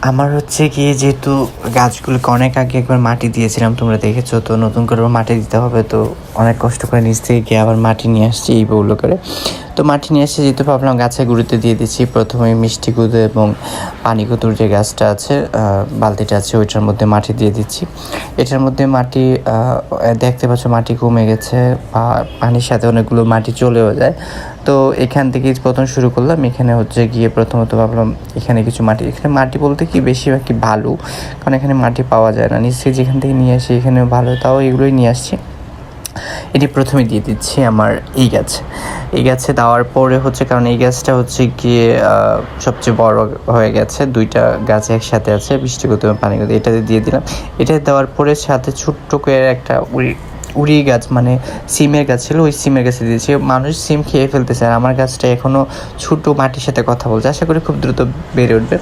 আমার হচ্ছে গিয়ে যেহেতু গাছগুলোকে অনেক আগে একবার মাটি দিয়েছিলাম, তোমরা দেখেছো, তো নতুন করে মাটি দিতে হবে, তো অনেক কষ্ট করে নিচ থেকে গিয়ে আবার মাটি নিয়ে আসছি এই বউলো করে। তো মাটি নিয়ে এসে যেহেতু ভাবলাম গাছের গুঁড়িতে দিয়ে দিচ্ছি। প্রথমে মিষ্টি কুদে এবং পানি কুতুর যে গাছটা আছে, বালতিটা আছে, ওইটার মধ্যে মাটি দিয়ে দিচ্ছি। এটার মধ্যে মাটি দেখতে পাচ্ছ মাটি কমে গেছে, পানির সাথে অনেকগুলো মাটি চলেও যায়। তো এখান থেকে প্রথম শুরু করলাম। এখানে হচ্ছে গিয়ে প্রথমত ভাবলাম এখানে কিছু মাটি, এখানে মাটি বলতে কি বেশিরভাগ কি বালু, কারণ এখানে মাটি পাওয়া যায় না। নিশ্চয়ই যেখান থেকে নিয়ে আসি এখানেও ভালো, তাও এগুলোই নিয়ে আসছি। এটি প্রথমে দিয়ে দিচ্ছি আমার এই গাছে দেওয়ার পরে হচ্ছে, কারণ এই গাছটা হচ্ছে গিয়ে সবচেয়ে বড় হয়ে গেছে, দুইটা গাছ একসাথে আছে, বৃষ্টি করতে পানি করতে, এটাতে দিয়ে দিলাম। এটা দেওয়ার পরে সাথে ছোট্ট করে একটা উড়ি গাছ, মানে সিমের গাছ ছিল, ওই সিমের গাছে দিয়েছি। মানুষ সিম খেয়ে ফেলতেছে, আর আমার গাছটা এখনও ছোটো মাটির সাথে কথা বলছে, আশা করি খুব দ্রুত বেড়ে উঠবে।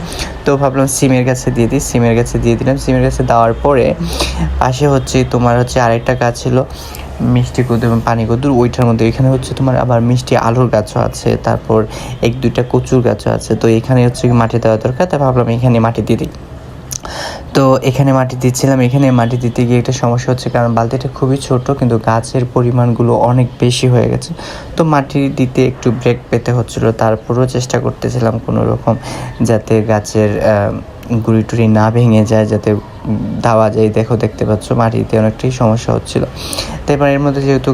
তো ভাবলাম সিমের গাছে দিয়ে দিই, সিমের গাছে দিয়ে দিলাম। সিমের গাছে দেওয়ার পরে পাশে হচ্ছে তোমার হচ্ছে আরেকটা গাছ ছিল মিষ্টি কুদু এবং পানি কুদুর, ওইটার মধ্যে এখানে হচ্ছে তোমার আবার মিষ্টি আলুর গাছও আছে, তারপর এক দুইটা কচুর গাছও আছে। তো এখানে হচ্ছে মাটি দেওয়া দরকার, তাই ভাবলাম এখানে মাটি দিয়ে দিই। তো এখানে মাটি দিচ্ছিলাম। এখানে মাটি দিতে গিয়ে একটা সমস্যা হচ্ছে, কারণ বালতিটা খুবই ছোট, কিন্তু গাছের পরিমাণগুলো অনেক বেশি হয়ে গেছে। তো মাটি দিতে একটু ব্রেক পেতে হচ্ছিলো, তারপরেও চেষ্টা করতেছিলাম কোনো রকম যাতে গাছের গুঁড়ি টুড়ি না ভেঙে যায়, যাতে দেওয়া যায়। দেখতে পাচ্ছ মাটিতে অনেকটাই সমস্যা হচ্ছিলো। তারপর এর মধ্যে যেহেতু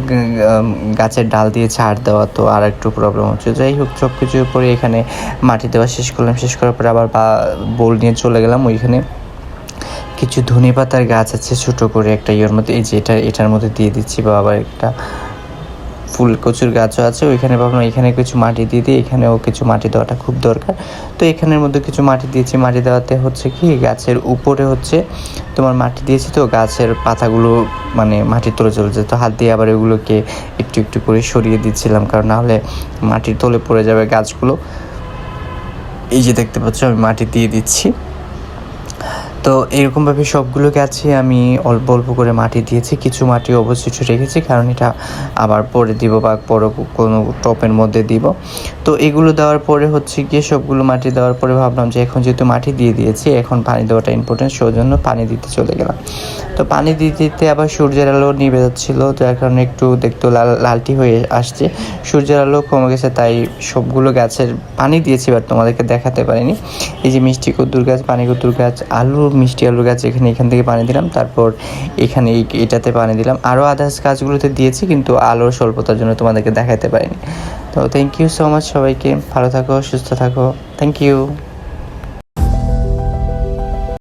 গাছের ডাল দিয়ে ছাড় দেওয়া, তো আর একটু প্রবলেম হচ্ছে। যাই হোক, সব কিছুর পরে এখানে মাটি দেওয়া শেষ করলাম। শেষ করার পরে আবার বোল নিয়ে চলে গেলাম ওইখানে। কিছু ধনে পাতার গাছ আছে ছোটো করে একটা ইয়ের মধ্যে, এই যে এটার মধ্যে দিয়ে দিচ্ছি। বা আবার একটা ফুল কচুর গাছও আছে ওইখানে, ভাবলাম এখানে কিছু মাটি দিয়ে দিই, এখানেও কিছু মাটি দেওয়াটা খুব দরকার। তো এখানের মধ্যে কিছু মাটি দিয়েছি। মাটি দেওয়াতে হচ্ছে কি, গাছের উপরে হচ্ছে তোমার মাটি দিয়েছি, তো গাছের পাতাগুলো মানে মাটির তলে চলে যায়। তো হাত দিয়ে আবার এগুলোকে একটু একটু করে সরিয়ে দিচ্ছিলাম, কারণ নাহলে মাটির তলে পড়ে যাবে গাছগুলো। এই যে দেখতে পাচ্ছ আমি মাটি দিয়ে দিচ্ছি। তো এরকমভাবে সবগুলো গাছে আমি অল্প অল্প করে মাটি দিয়েছি, কিছু মাটি অবশিষ্ট রেখেছি, কারণ এটা আবার পরে দিব বা বড় কোনো টপের মধ্যে দিব। তো এগুলো দেওয়ার পরে হচ্ছে গিয়ে সবগুলো মাটি দেওয়ার পরে ভাবলাম যে এখন যেহেতু মাটি দিয়ে দিয়েছি, এখন পানি দেওয়াটা ইম্পর্টেন্ট, সেজন্য পানি দিতে চলে গেলাম। তো পানি দিতে দিতে আবার সূর্যের আলো নিভে যাচ্ছিলো, যার কারণে একটু দেখতে লালটি হয়ে আসছে। সূর্যের আলো কমে গেছে, তাই সবগুলো গাছের পানি দিয়েছি, বাট তোমাদেরকে দেখাতে পারিনি। এই যে মিষ্টি কদ্দুর গাছ, পানি কদ্দুর গাছ, মিষ্টি আলুর গাছ, এখান থেকে পানি দিলাম। তারপর এখানে এটাতে পানি দিলাম। আরও আদার্স গাছগুলোতে দিয়েছি, কিন্তু আলোর স্বল্পতার জন্য তোমাদেরকে দেখাতে পারিনি। তো থ্যাংক ইউ সো মাচ সবাইকে। ভালো থাকো, সুস্থ থাকো। Thank you.